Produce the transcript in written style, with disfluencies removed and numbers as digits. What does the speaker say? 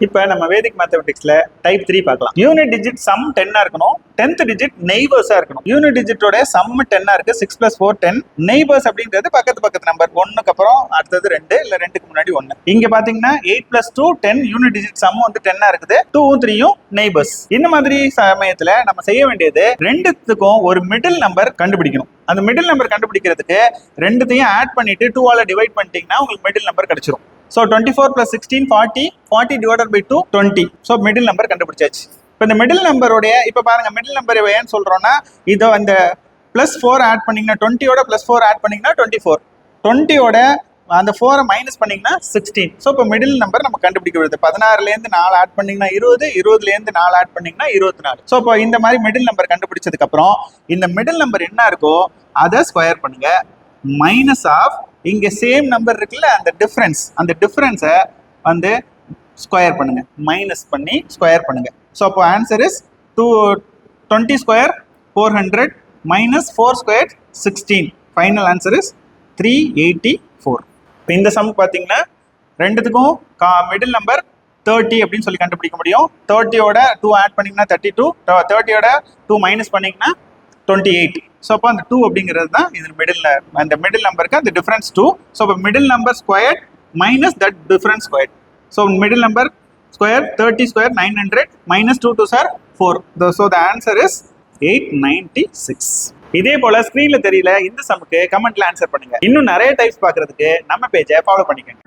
இப்போ நம்ம வேதிக் மேத்தமெட்டிக்ஸ்ல டைப் 3 பார்க்கலாம். யூனிட் டிஜிட் சம் 10 இருக்கணும், 10th டிஜிட் நெய்பர்ஸா இருக்கணும். யூனிட் டிஜிட்டோட சம் 10 இருக்கு, 6 + 4 10. நெய்பர்ஸ் அப்படிங்கிறது பக்கத்து நம்பர், 1க்கு அப்புறம் அடுத்தது 2 இல்ல 2க்கு முன்னாடி 1. இங்க பாத்தீங்கன்னா 8 + 2 10 யூனிட் டிஜிட் சம் வந்து 10 இருக்குது, 2ம் 3ம் நெய்பர்ஸ். இந்த மாதிரி சமயத்துல நம்ம செய்ய வேண்டியது ரெண்டுத்துக்கும் ஒரு மிடில் நம்பர் கண்டுபிடிக்கணும். அந்த மிடில் நம்பர் கண்டுபிடிக்கிறதுக்கு ரெண்டுத்தையும் ஆட் பண்ணிட்டு 2 ஆல டிவைட் பண்ணிட்டீங்கன்னா உங்களுக்கு மிடில் நம்பர் கிடைச்சிரும். So 24 + 16 40, 40 divided by 2 20. So middle number கண்டுபிடிச்சாச்சு. இப்போ இந்த மிடில் நம்பருடைய இப்போ பாருங்க மிடில் நம்பர் ஏன்னு சொல்றோம்னா இதோ அந்த +4 ஆட் பண்ணீங்கன்னா 20யோட +4 ஆட் பண்ணீங்கன்னா 24, 20யோட அந்த 4 மைனஸ் பண்ணீங்கன்னா 16. ஸோ இப்போ மிடில் நம்பர் நம்ம கண்டுபிடிக்க வருது. 16லேருந்து 4 ஆட் பண்ணீங்கன்னா 20, 20லேருந்து 4 ஆட் பண்ணீங்கன்னா 24. ஸோ இப்போ இந்த மாதிரி மிடில் நம்பர் கண்டுபிடிச்சதுக்கு அப்புறம் இந்த மிடில் நம்பர் என்ன இருக்கோ அதை ஸ்கொயர் பண்ணுங்க, மைனஸ் ஆஃப் இங்க சேம் நம்பர் இருக்குல்ல அந்த டிஃபரன்ஸை வந்து ஸ்கொயர் பண்ணுங்க, மைனஸ் பண்ணி ஸ்கொயர் பண்ணுங்க. ஸோ அப்போ answer is 20 square 400 minus 4 square 16. Final answer is 384. இப்போ இந்த சம் பார்த்தீங்கன்னா ரெண்டுத்துக்கும் மிடில் நம்பர் 30 அப்படின்னு சொல்லி கண்டுபிடிக்க முடியும். 30யோட 2 ஆட் பண்ணிங்கன்னா 32, 30யோட 2 மைனஸ் பண்ணிங்கன்னா 28. ஸோ அப்போ அந்த 2 அப்படிங்கிறது தான் இது அந்த மிடில் நம்பருக்கு அந்த டிஃபரன்ஸ் 2. ஸோ இப்போ middle number square minus that difference square. So middle number square 30 square 900 minus 2 2s are 4. So the answer is 896. இதே போல ஸ்க்ரீன்ல தெரியல இந்த சம்முக்கு கமெண்ட்ல ஆன்சர் பண்ணுங்க. இன்னும் நிறைய டைப்ஸ் பார்க்கறதுக்கு நம்ம பேஜை ஃபாலோ பண்ணிக்கோங்க.